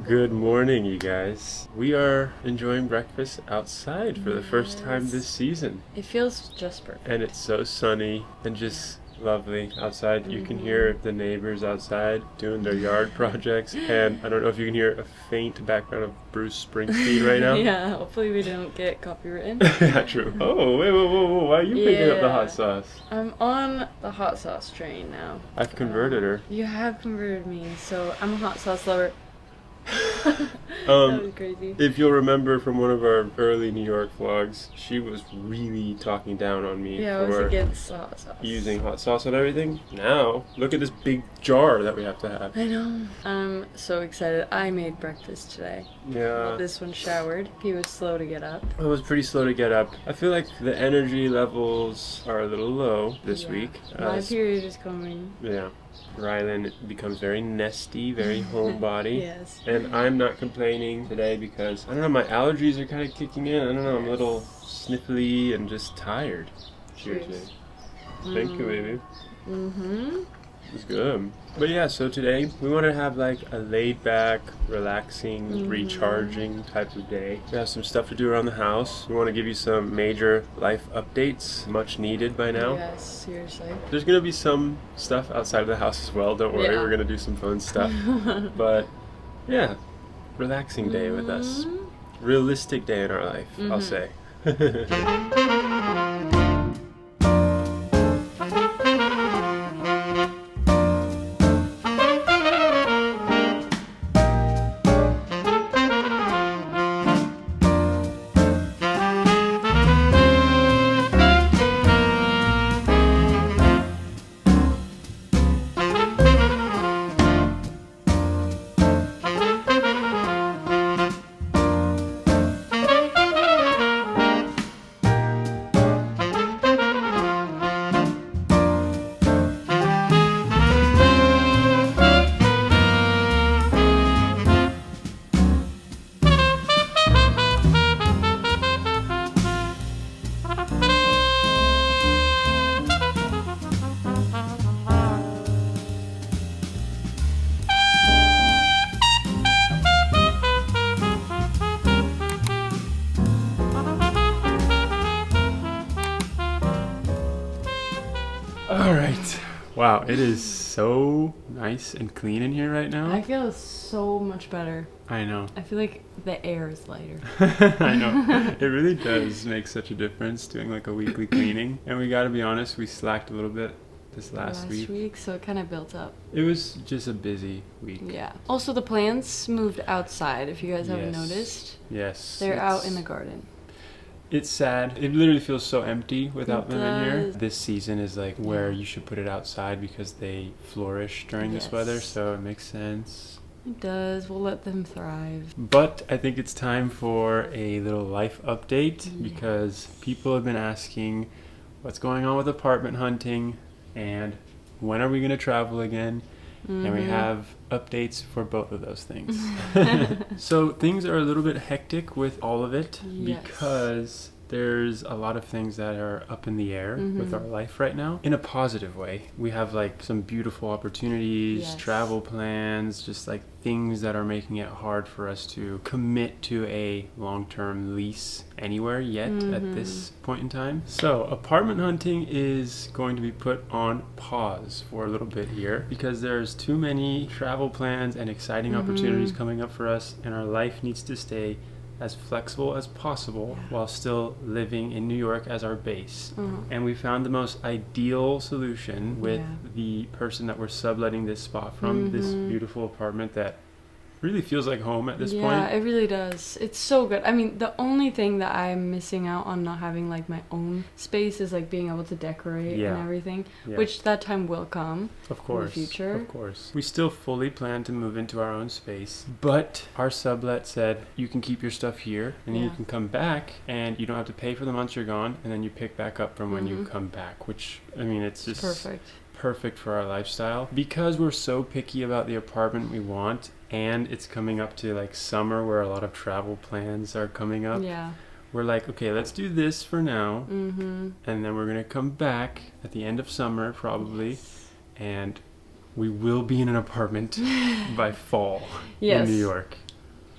Good morning, you guys. We are enjoying breakfast outside for the first time this season. It feels just perfect. And it's so sunny and just lovely outside. You can hear the neighbors outside doing their yard projects. And I don't know if you can hear a faint background of Bruce Springsteen right now. Yeah, hopefully we don't get copywritten. Yeah, true. Oh, wait, whoa. Why are you picking up the hot sauce? I'm on the hot sauce train now. I've converted her. You have converted me, so I'm a hot sauce lover. That was crazy. If you'll remember from one of our early New York vlogs, she was really talking down on me I was against hot sauce. Using hot sauce on everything. Now, look at this big jar that we have to have. I know. I'm so excited. I made breakfast today. Yeah. Well, this one showered. He was slow to get up. I was pretty slow to get up. I feel like the energy levels are a little low this week. My period is coming. Yeah. Rhylan becomes very nesty, very homebody. Yes. And I'm not complaining today because, I don't know, my allergies are kind of kicking in. I don't know, I'm a little sniffly and just tired. Cheers. Thank you, baby. It's good. But yeah, so today we want to have like a laid back, relaxing, recharging type of day. We have some stuff to do around the house. We want to give you some major life updates, much needed by now. Yes, seriously. There's going to be some stuff outside of the house as well, don't worry, we're going to do some fun stuff. But yeah, relaxing day with us. Realistic day in our life, I'll say. Alright. Wow, it is so nice and clean in here right now. I feel so much better. I know. I feel like the air is lighter. I know. It really does make such a difference doing like a weekly cleaning. And we gotta be honest, we slacked a little bit this last week. So it kind of built up. It was just a busy week. Yeah. Also, the plants moved outside, if you guys haven't noticed. Yes. They're out in the garden. It's sad. It literally feels so empty without them in here. This season is like where you should put it outside because they flourish during this weather, so it makes sense. It does. We'll let them thrive. But I think it's time for a little life update because people have been asking what's going on with apartment hunting and when are we going to travel again? And we have updates for both of those things. So things are a little bit hectic with all of it because there's a lot of things that are up in the air with our life right now in a positive way. We have like some beautiful opportunities, travel plans, just like things that are making it hard for us to commit to a long-term lease anywhere yet at this point in time. So apartment hunting is going to be put on pause for a little bit here because there's too many travel plans and exciting opportunities coming up for us, and our life needs to stay as flexible as possible while still living in New York as our base. And we found the most ideal solution with the person that we're subletting this spot from, this beautiful apartment that really feels like home at this point. Yeah, it really does. It's so good. I mean, the only thing that I'm missing out on not having like my own space is like being able to decorate and everything, which that time will come. Of course. In the future. Of course. We still fully plan to move into our own space, but our sublet said you can keep your stuff here and then you can come back and you don't have to pay for the months you're gone, and then you pick back up from when you come back, which, I mean, it's just perfect for our lifestyle. Because we're so picky about the apartment we want, and it's coming up to like summer where a lot of travel plans are coming up. We're like, okay, let's do this for now, and then we're gonna come back at the end of summer probably, and we will be in an apartment by fall in New York.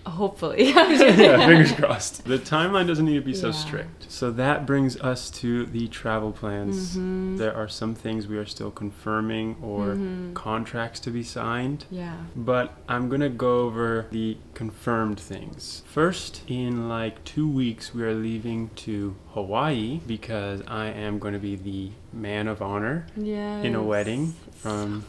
Hopefully. Yeah, fingers crossed. The timeline doesn't need to be so strict. So that brings us to the travel plans. There are some things we are still confirming or contracts to be signed. But I'm going to go over the confirmed things. First, in like 2 weeks, we are leaving to Hawaii because I am going to be the man of honor in a wedding from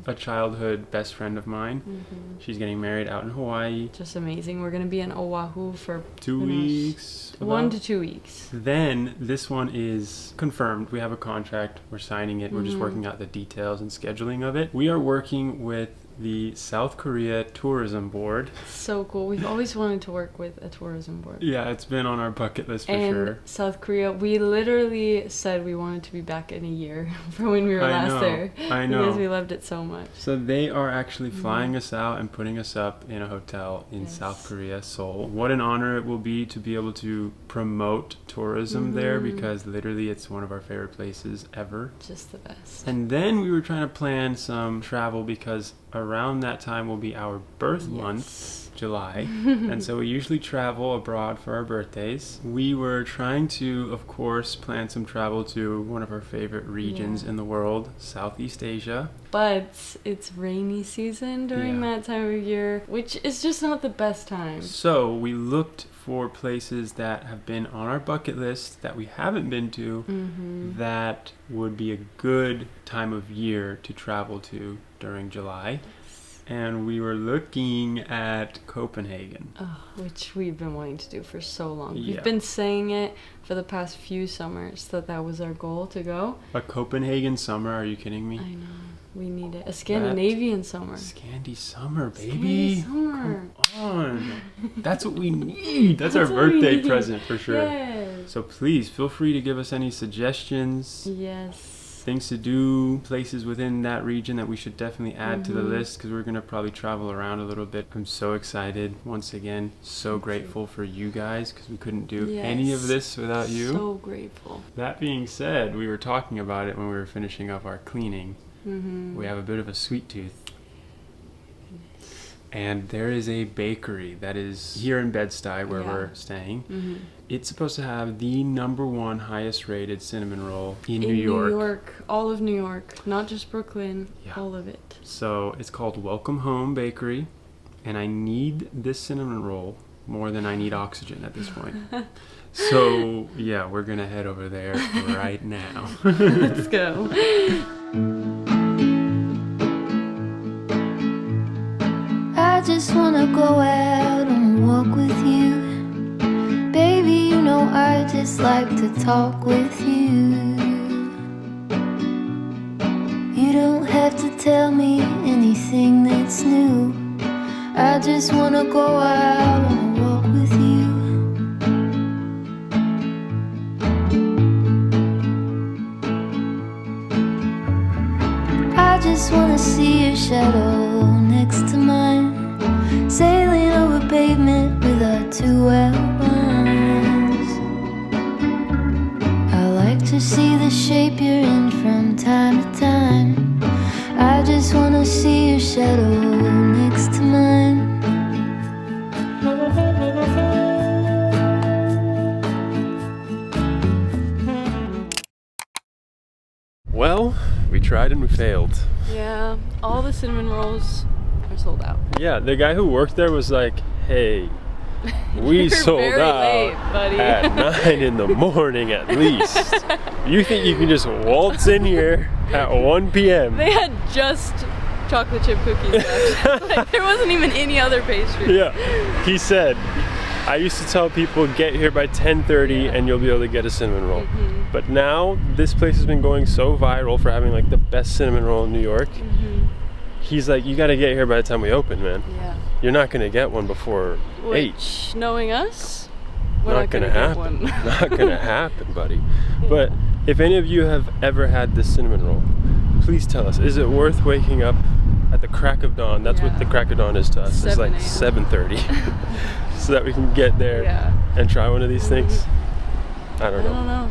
a childhood best friend of mine. She's getting married out in Hawaii. Just amazing. We're going to be in Oahu for 2 weeks. 1 to 2 weeks. Then this one is confirmed. We have a contract. We're signing it. We're just working out the details and scheduling of it. We are working with the South Korea Tourism Board. So cool. We've always wanted to work with a tourism board. Yeah, it's been on our bucket list for sure. South Korea, we literally said we wanted to be back in a year from when we were last there. I know. Because we loved it so much. So they are actually flying us out and putting us up in a hotel in South Korea, Seoul. What an honor it will be to be able to promote tourism there, because literally it's one of our favorite places ever. Just the best. And then we were trying to plan some travel because around that time will be our birth month, July. And so we usually travel abroad for our birthdays. We were trying to, of course, plan some travel to one of our favorite regions in the world, Southeast Asia. But it's rainy season during that time of year, which is just not the best time. So we looked for places that have been on our bucket list that we haven't been to that would be a good time of year to travel to during July. And we were looking at Copenhagen. Which we've been wanting to do for so long. We've been saying it for the past few summers that was our goal to go. A Copenhagen summer, are you kidding me? I know. We need it. A Scandinavian summer. Scandi summer, baby. Come on. That's what we need. That's our birthday present for sure. Yes. So please feel free to give us any suggestions. Yes. Things to do, places within that region that we should definitely add to the list, because we're going to probably travel around a little bit. I'm so excited. Once again, so grateful for you guys, because we couldn't do any of this without you. So grateful. That being said, we were talking about it when we were finishing up our cleaning. We have a bit of a sweet tooth. And there is a bakery that is here in Bed-Stuy where we're staying. It's supposed to have the #1 highest rated cinnamon roll in New York. New York, all of New York, not just Brooklyn, all of it. So it's called Welcome Home Bakery, and I need this cinnamon roll more than I need oxygen at this point. So yeah, we're gonna head over there right now. Let's go. I just wanna go out and walk with you. Baby, you know I just like to talk with you. You don't have to tell me anything that's new. I just wanna go out and walk with you. I just wanna see your shadow next to mine, sailing over pavement with our 2 outlines. I like to see the shape you're in from time to time. I just wanna see your shadow next to mine. Well, we tried and we failed. Yeah, all the cinnamon rolls are sold out. Yeah, the guy who worked there was like, hey, We You're sold very out late, buddy. at 9 in the morning at least. You think you can just waltz in here at 1 p.m.? They had just chocolate chip cookies left. Like, there wasn't even any other pastry. Yeah, he said, I used to tell people get here by 10:30 and you'll be able to get a cinnamon roll. But now this place has been going so viral for having like the best cinnamon roll in New York. He's like, you got to get here by the time we open, man. Yeah. You're not going to get one before 8. Which, knowing us, we're Not gonna happen. Not gonna happen, buddy. But if any of you have ever had this cinnamon roll, please tell us, is it worth waking up at the crack of dawn? That's what the crack of dawn is to us. It's like 7:30. So that we can get there and try one of these things. I don't know.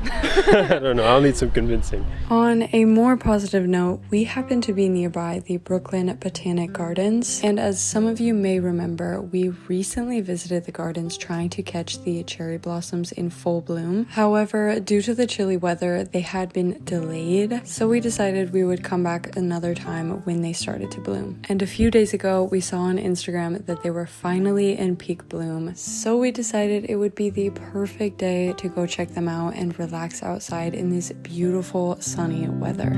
I don't know. I'll need some convincing. On a more positive note, we happen to be nearby the Brooklyn Botanic Gardens, and as some of you may remember, we recently visited the gardens trying to catch the cherry blossoms in full bloom. However, due to the chilly weather, they had been delayed, so we decided we would come back another time when they started to bloom. And a few days ago, we saw on Instagram that they were finally in peak bloom, so we decided it would be the perfect day to go check them out and relax outside in this beautiful sunny weather.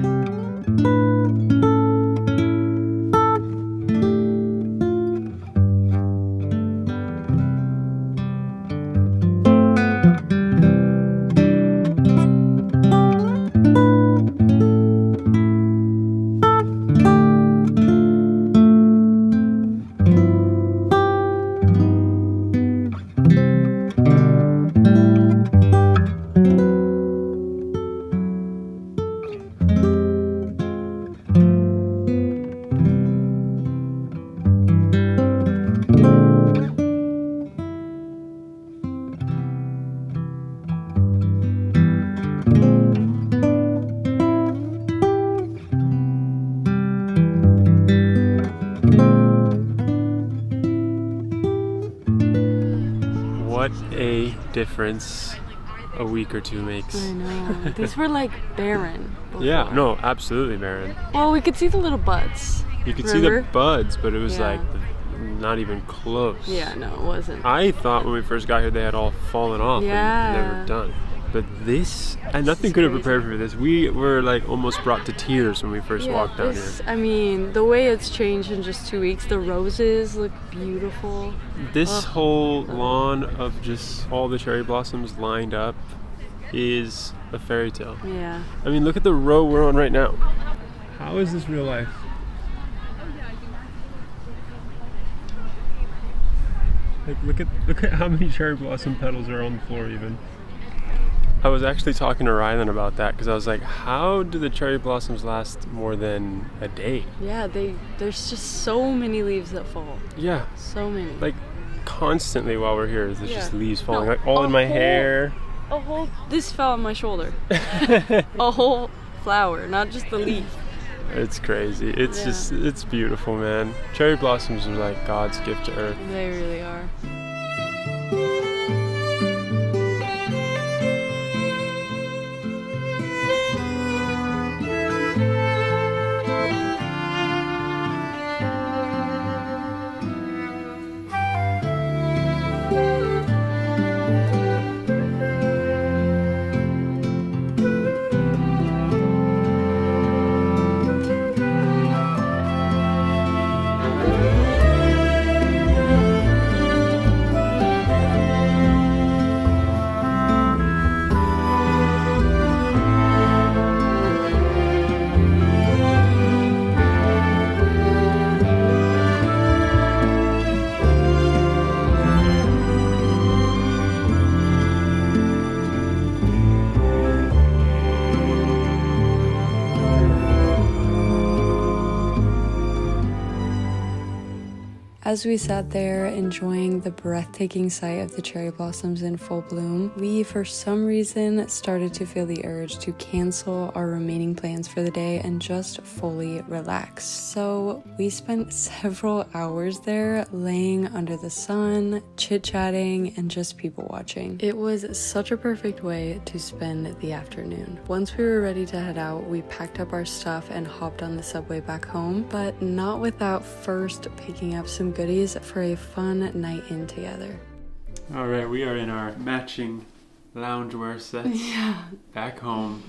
What a difference a week or two makes. I know. These were like barren before. Yeah, no, absolutely barren. Well, we could see the little buds. You could see the buds, but it was like not even close. Yeah, no, it wasn't. I thought when we first got here they had all fallen off and never done. But this, and nothing could have prepared for this. We were like almost brought to tears when we first walked down here. I mean, the way it's changed in just 2 weeks, the roses look beautiful. This whole lawn of just all the cherry blossoms lined up is a fairy tale. Yeah. I mean, look at the row we're on right now. How is this real life? Like, look at how many cherry blossom petals are on the floor even. I was actually talking to Rhylan about that because I was like, how do the cherry blossoms last more than a day? Yeah, there's just so many leaves that fall. Yeah. So many. Like, constantly while we're here, there's just leaves falling, like all in my hair. This fell on my shoulder. A whole flower, not just the leaf. It's crazy. It's just, it's beautiful, man. Cherry blossoms are like God's gift to earth. They really are. As we sat there enjoying the breathtaking sight of the cherry blossoms in full bloom, we for some reason started to feel the urge to cancel our remaining plans for the day and just fully relax. So we spent several hours there laying under the sun, chit-chatting, and just people watching. It was such a perfect way to spend the afternoon. Once we were ready to head out, we packed up our stuff and hopped on the subway back home, but not without first picking up some some goodies for a fun night in together. All right, we are in our matching loungewear sets. Yeah. Back home,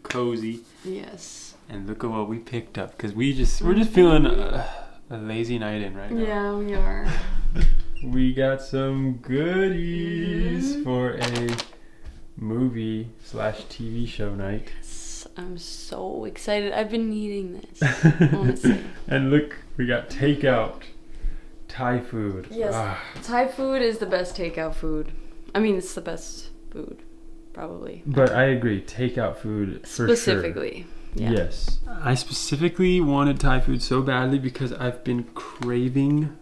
cozy. Yes. And look at what we picked up, because we're just feeling a lazy night in right now. Yeah, we are. We got some goodies for a movie/TV show night. I'm so excited. I've been needing this, honestly. And look, we got takeout Thai food. Yes, Thai food is the best takeout food. I mean, it's the best food, probably. But I agree, takeout food for specifically. Sure. Yeah. Yes. I specifically wanted Thai food so badly because I've been craving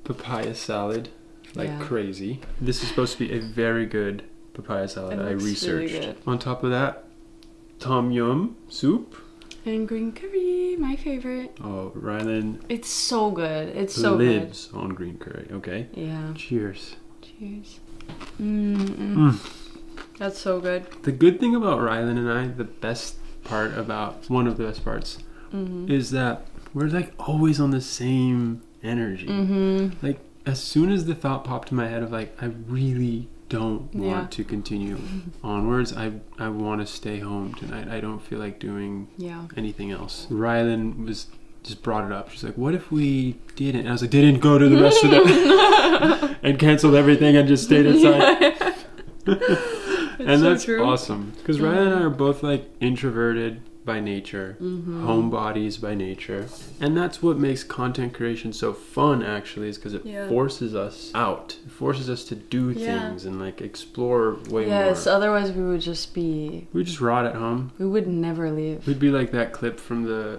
papaya salad like crazy. This is supposed to be a very good papaya salad. I researched. Really good. On top of that, tom yum soup. And green curry, my favorite. Oh, Rhylan. It's so good. It's so good. Lives on green curry. Okay. Yeah. Cheers. Cheers. That's so good. The good thing about Rhylan and I, one of the best parts, is that we're like always on the same energy. Like as soon as the thought popped in my head of like, I really don't want to continue onwards. I want to stay home tonight. I don't feel like doing anything else. Rhylan just brought it up. She's like, what if we didn't? And I was like, didn't go to the rest of the and canceled everything and just stayed inside. And that's awesome. Because Ryan and I are both like introverted by nature, homebodies by nature. And that's what makes content creation so fun, actually, is because it forces us out. It forces us to do things and like explore way more. Yes, otherwise we would just rot at home. We would never leave. We'd be like that clip from the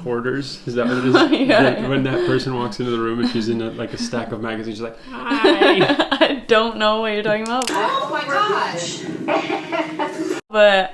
Hoarders. Is that what it is? When that person walks into the room and she's in a stack of magazines, she's like, hi. I don't know what you're talking about. Oh my gosh. But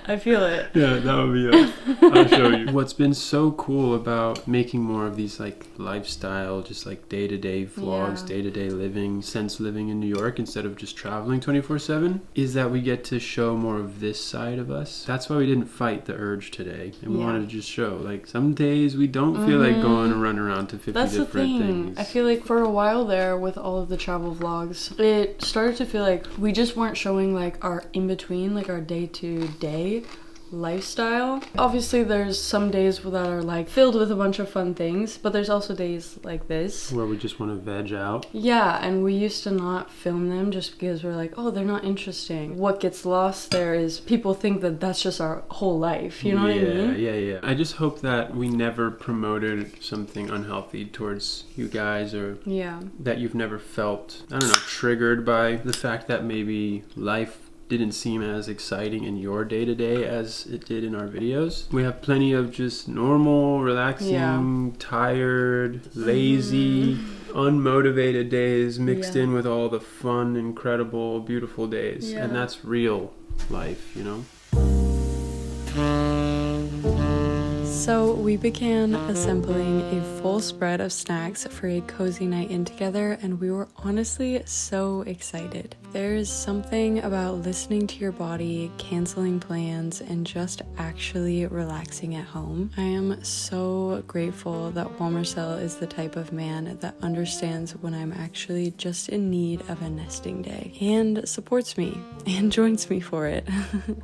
I feel it. Yeah, that would be it. I'll show you. What's been so cool about making more of these like lifestyle, just like day-to-day vlogs, day-to-day living, since living in New York instead of just traveling 24/7, is that we get to show more of this side of us. That's why we didn't fight the urge today. And we wanted to just show, like, some days we don't feel like going and run around to 50 different things. I feel like for a while there with all of the travel vlogs, it started to feel like we just weren't showing like our in-between, like our day-to-day lifestyle. Obviously there's some days that are like filled with a bunch of fun things, but there's also days like this where we just want to veg out. Yeah, and we used to not film them just because we're like, oh, they're not interesting. What gets lost there is people think that that's just our whole life, you know what I mean? Yeah. I just hope that we never promoted something unhealthy towards you guys, or that you've never felt, I don't know, triggered by the fact that maybe life didn't seem as exciting in your day-to-day as it did in our videos. We have plenty of just normal, relaxing, tired, lazy, unmotivated days mixed in with all the fun, incredible, beautiful days. And that's real life, you know? So we began assembling a full spread of snacks for a cozy night in together, and we were honestly so excited. There's something about listening to your body, canceling plans, and just actually relaxing at home. I am so grateful that Juan Marcel is the type of man that understands when I'm actually just in need of a nesting day and supports me and joins me for it.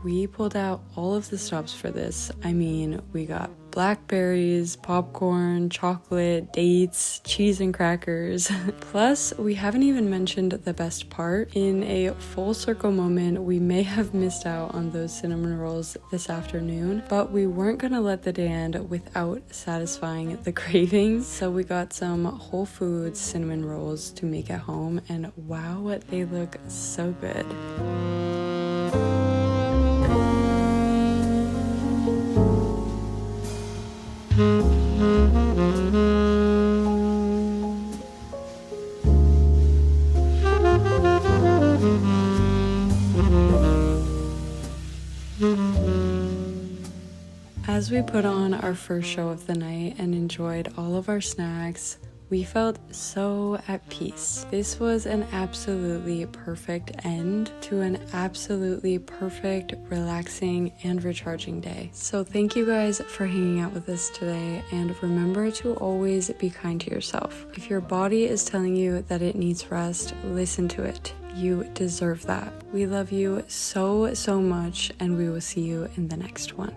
We pulled out all of the stops for this. I mean, we got blackberries, popcorn, chocolate, dates, cheese and crackers. Plus, we haven't even mentioned the best part. In a full circle moment, we may have missed out on those cinnamon rolls this afternoon, but we weren't gonna let the day end without satisfying the cravings. So we got some Whole Foods cinnamon rolls to make at home, and wow, they look so good. As we put on our first show of the night and enjoyed all of our snacks, We felt so at peace. This was an absolutely perfect end to an absolutely perfect, relaxing, and recharging day. So thank you guys for hanging out with us today, and remember to always be kind to yourself. If your body is telling you that it needs rest, listen to it. You deserve that. We love you so, so much, and we will see you in the next one.